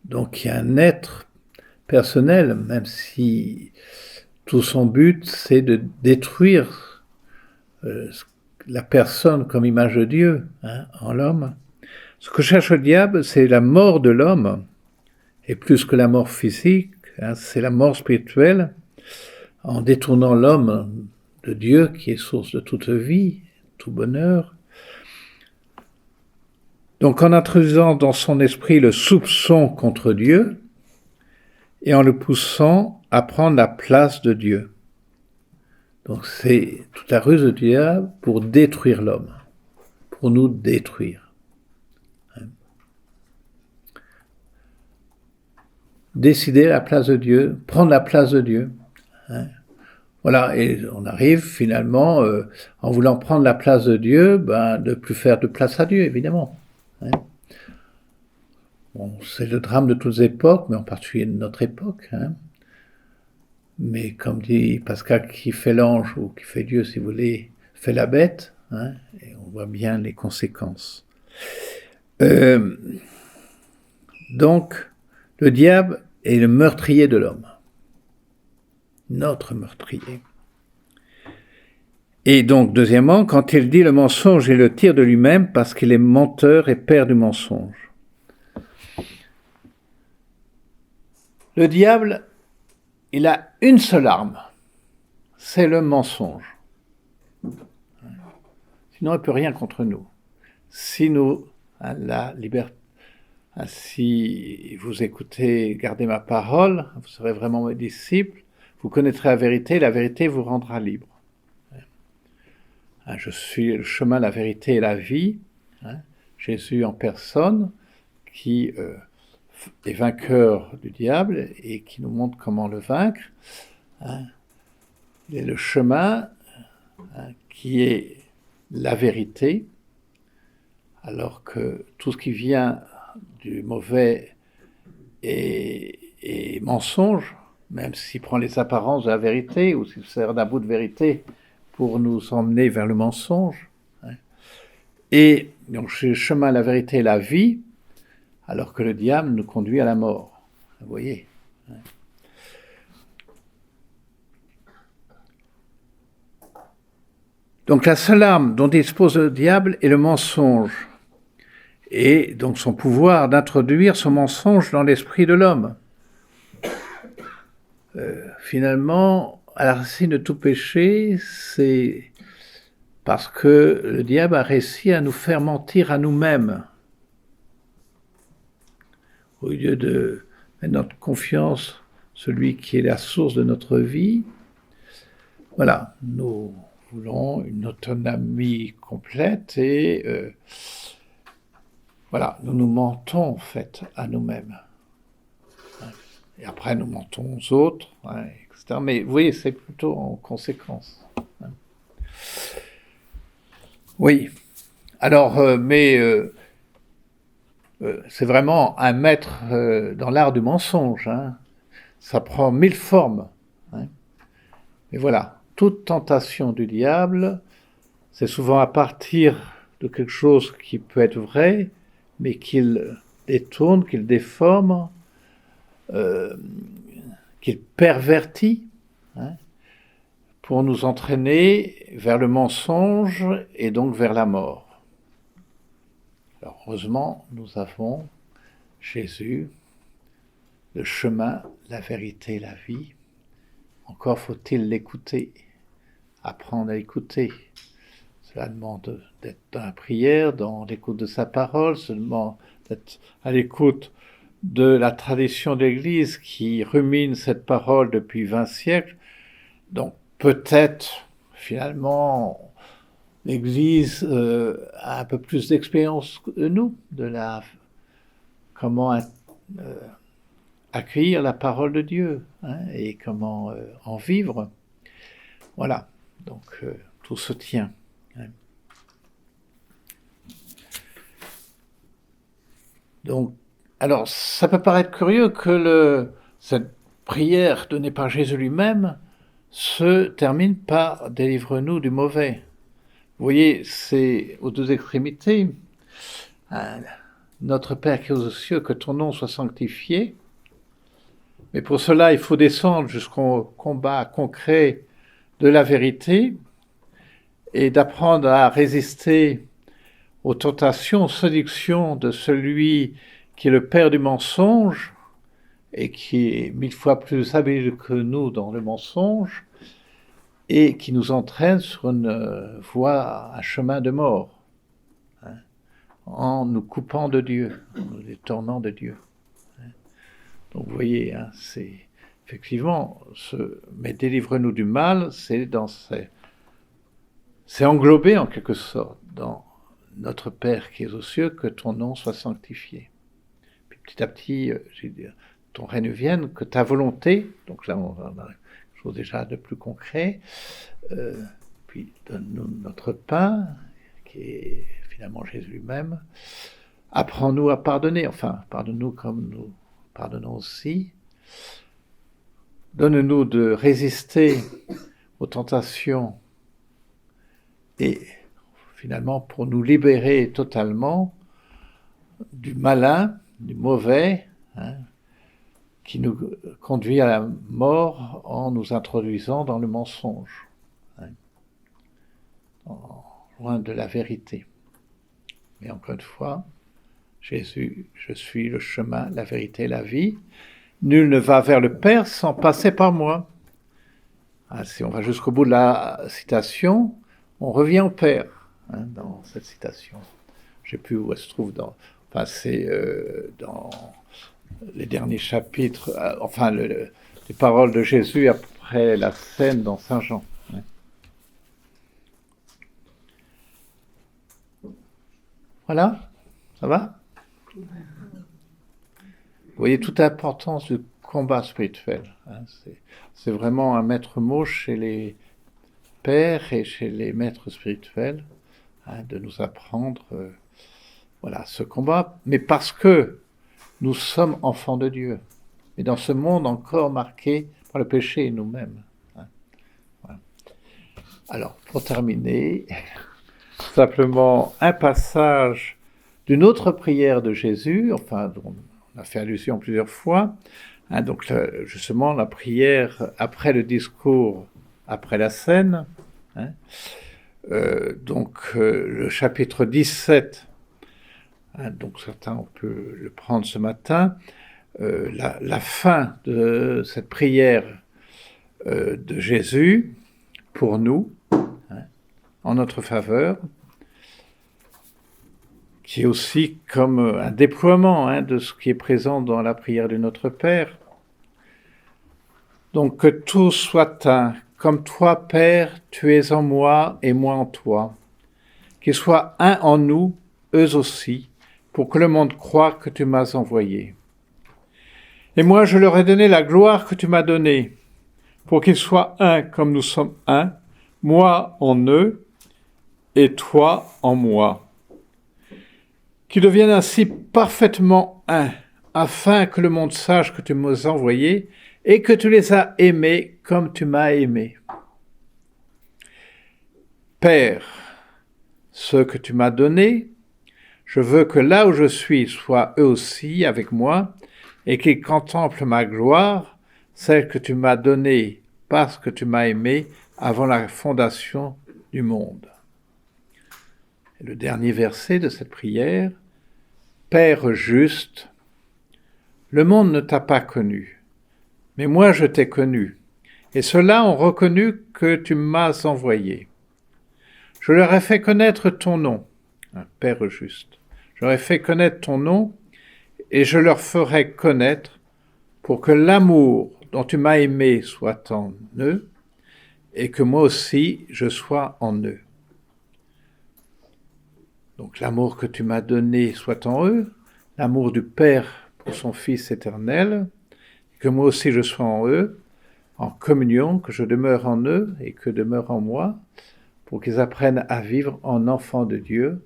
donc il y a un être personnel, même si tout son but, c'est de détruire la personne comme image de Dieu, en l'homme. Ce que cherche le diable, c'est la mort de l'homme, et plus que la mort physique, c'est la mort spirituelle, en détournant l'homme de Dieu, qui est source de toute vie, tout bonheur. Donc en introduisant dans son esprit le soupçon contre Dieu, et en le poussant à prendre la place de Dieu. Donc c'est toute la ruse du diable pour détruire l'homme, pour nous détruire. Décider la place de Dieu, prendre la place de Dieu. Voilà, et on arrive finalement, en voulant prendre la place de Dieu, de plus faire de place à Dieu, évidemment. Bon, c'est le drame de toutes les époques, mais en particulier de notre époque. Mais comme dit Pascal, qui fait l'ange, ou qui fait Dieu, si vous voulez, fait la bête, et on voit bien les conséquences. Donc, le diable est le meurtrier de l'homme. Notre meurtrier. Et donc, deuxièmement, quand il dit le mensonge, il le tire de lui-même parce qu'il est menteur et père du mensonge. Le diable, il a une seule arme, c'est le mensonge. Sinon, il ne peut rien contre nous. Si nous, la liberté, si vous écoutez, gardez ma parole, vous serez vraiment mes disciples, vous connaîtrez la vérité vous rendra libre. Je suis le chemin, la vérité et la vie. Jésus en personne, qui est vainqueur du diable et qui nous montre comment le vaincre. Il est le chemin qui est la vérité, alors que tout ce qui vient du mauvais est mensonge, même s'il prend les apparences de la vérité ou s'il sert d'un bout de vérité pour nous emmener vers le mensonge. Et donc c'est le chemin, la vérité et la vie, alors que le diable nous conduit à la mort. Vous voyez. Donc la seule arme dont dispose le diable est le mensonge, et donc son pouvoir d'introduire ce mensonge dans l'esprit de l'homme. Finalement, à la racine de tout péché, c'est parce que le diable a réussi à nous faire mentir à nous-mêmes. Au lieu de mettre notre confiance, celui qui est la source de notre vie, voilà, nous voulons une autonomie complète et voilà, nous nous mentons en fait à nous-mêmes. Et après nous mentons aux autres, etc. Mais vous voyez, c'est plutôt en conséquence. Oui, alors, c'est vraiment un maître dans l'art du mensonge. Ça prend 1000 formes. Et voilà, toute tentation du diable, c'est souvent à partir de quelque chose qui peut être vrai, mais qu'il détourne, qu'il déforme, qu'il pervertit, pour nous entraîner vers le mensonge et donc vers la mort. Alors, heureusement, nous avons Jésus, le chemin, la vérité et la vie, encore faut-il l'écouter, apprendre à écouter. Cela demande d'être dans la prière, dans l'écoute de sa parole, cela demande d'être à l'écoute de la tradition de l'Église qui rumine cette parole depuis 20 siècles. Donc peut-être, finalement, l'Église a un peu plus d'expérience que nous, comment accueillir la parole de Dieu, et comment en vivre. Voilà, donc tout se tient. Donc, alors, ça peut paraître curieux que cette prière donnée par Jésus lui-même se termine par « délivre-nous du mauvais ». Vous voyez, c'est aux deux extrémités. Notre Père qui est aux cieux, que ton nom soit sanctifié. Mais pour cela, il faut descendre jusqu'au combat concret de la vérité et d'apprendre à résister aux tentations, aux séductions de celui qui est le père du mensonge et qui est 1000 fois plus habile que nous dans le mensonge et qui nous entraîne sur une voie, un chemin de mort, en nous coupant de Dieu, en nous détournant de Dieu. Donc vous voyez, c'est effectivement, mais délivre-nous du mal, c'est englobé en quelque sorte dans notre Père qui est aux cieux, que ton nom soit sanctifié. Puis petit à petit, ton règne vienne, que ta volonté, donc là on a quelque chose déjà de plus concret, puis donne-nous notre pain, qui est finalement Jésus lui-même, apprends-nous à pardonner, enfin pardonne-nous comme nous pardonnons aussi, donne-nous de résister aux tentations et finalement pour nous libérer totalement du malin, du mauvais, qui nous conduit à la mort en nous introduisant dans le mensonge, loin de la vérité. Mais encore une fois, Jésus, je suis le chemin, la vérité et la vie. Nul ne va vers le Père sans passer par moi. Si on va jusqu'au bout de la citation, on revient au Père, dans cette citation. Je ne sais plus où elle se trouve c'est dans les derniers chapitres, les paroles de Jésus après la scène dans Saint Jean. Voilà, ça va ? Vous voyez toute l'importance du combat spirituel. C'est vraiment un maître mot chez les pères et chez les maîtres spirituels, de nous apprendre ce combat, mais parce que nous sommes enfants de Dieu, et dans ce monde encore marqué par le péché et nous-mêmes. Voilà. Alors, pour terminer, simplement un passage d'une autre prière de Jésus, dont on a fait allusion plusieurs fois, donc justement la prière après le discours, après la scène, le chapitre 17, donc certains on peut le prendre ce matin, la fin de cette prière de Jésus pour nous, en notre faveur, qui est aussi comme un déploiement de ce qui est présent dans la prière de notre Père. Donc que tout soit un, comme toi, Père, tu es en moi et moi en toi, qu'ils soient un en nous, eux aussi, pour que le monde croie que tu m'as envoyé. Et moi, je leur ai donné la gloire que tu m'as donnée, pour qu'ils soient un comme nous sommes un, moi en eux et toi en moi. Qu'ils deviennent ainsi parfaitement un, afin que le monde sache que tu m'as envoyé et que tu les as aimés comme tu m'as aimé. Père, ce que tu m'as donné, je veux que là où je suis soient eux aussi avec moi et qu'ils contemplent ma gloire, celle que tu m'as donnée parce que tu m'as aimé avant la fondation du monde. Et le dernier verset de cette prière, Père juste, le monde ne t'a pas connu, mais moi je t'ai connu, Et ceux-là ont reconnu que tu m'as envoyé. Je leur ai fait connaître ton nom, un Père juste. Je leur ai fait connaître ton nom, et je leur ferai connaître pour que l'amour dont tu m'as aimé soit en eux, et que moi aussi je sois en eux. Donc l'amour que tu m'as donné soit en eux, l'amour du Père pour son Fils éternel, et que moi aussi je sois en eux, en communion, que je demeure en eux et que demeure en moi, pour qu'ils apprennent à vivre en enfants de Dieu,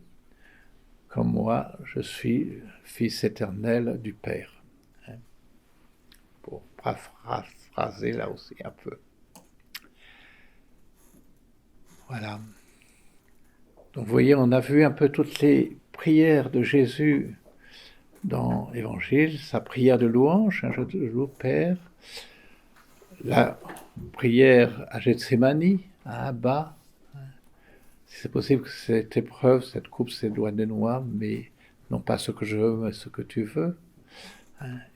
comme moi je suis Fils éternel du Père. Pour paraphraser là aussi un peu. Voilà. Donc vous voyez, on a vu un peu toutes les prières de Jésus dans l'Évangile, sa prière de louange, je loue Père, la prière à Gethsémani, à Abba, si c'est possible que cette épreuve, cette coupe s'éloigne de moi, mais non pas ce que je veux, mais ce que tu veux,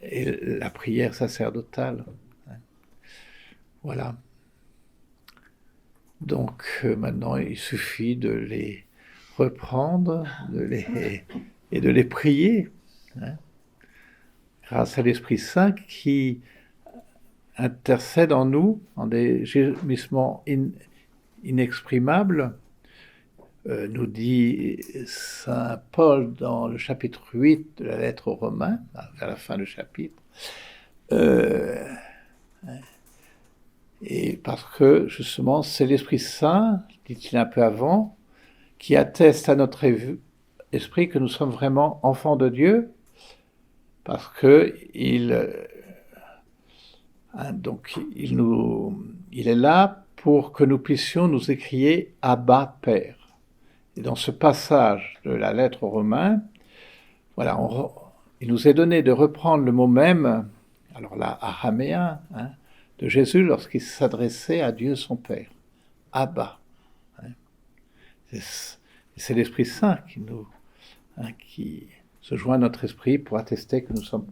et la prière sacerdotale. Voilà. Donc maintenant, il suffit de les reprendre et de les prier, grâce à l'Esprit Saint qui intercède en nous en des gémissements inexprimables, nous dit saint Paul dans le chapitre 8 de la lettre aux Romains, vers la fin du chapitre, et parce que justement c'est l'Esprit Saint, dit-il un peu avant, qui atteste à notre esprit que nous sommes vraiment enfants de Dieu, parce que il est là pour que nous puissions nous écrier Abba Père. Et dans ce passage de la lettre aux Romains, voilà, il nous est donné de reprendre le mot même, alors là, araméen, de Jésus lorsqu'il s'adressait à Dieu son Père, Abba. C'est l'Esprit Saint qui se joint à notre esprit pour attester que nous sommes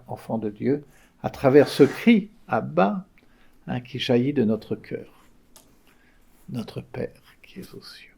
enfants de Dieu à travers ce cri Abba qui jaillit de notre cœur, notre Père qui est aux cieux.